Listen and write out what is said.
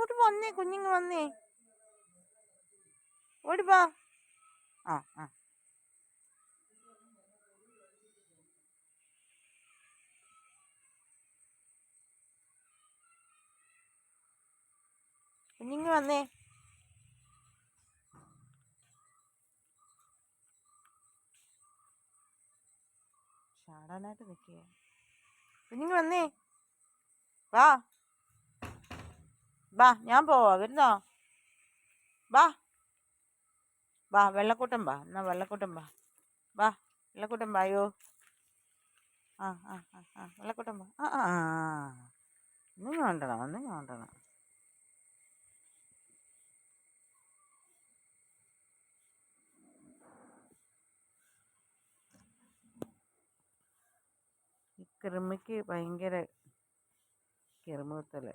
ഇങ്ങോട്ട് വന്നേ, കുഞ്ഞിങ്ങ് വന്നേ, ഓടിപ്പാ. ആ ആ കുഞ്ഞിങ്ങ് വന്നേ. ചാടാനായിട്ട് നിൽക്കുക. കുഞ്ഞിങ്ങ് വന്നേ, വാ വാ, ഞാൻ പോവാ, വരുന്നോ? വാ വാ, വെള്ളക്കൂട്ടം വാ, എന്നാ വെള്ളക്കൂട്ടം വാ, വാ വെള്ളക്കൂട്ടം വായോ. ആ ആ ആ ആ വെള്ളക്കൂട്ടം വാ. ആ ആ ഒന്നും വേണ്ടണം, ഒന്നും വേണ്ടണം. ഈ കൃമിക്ക് ഭയങ്കര കിറുമുത്തല്.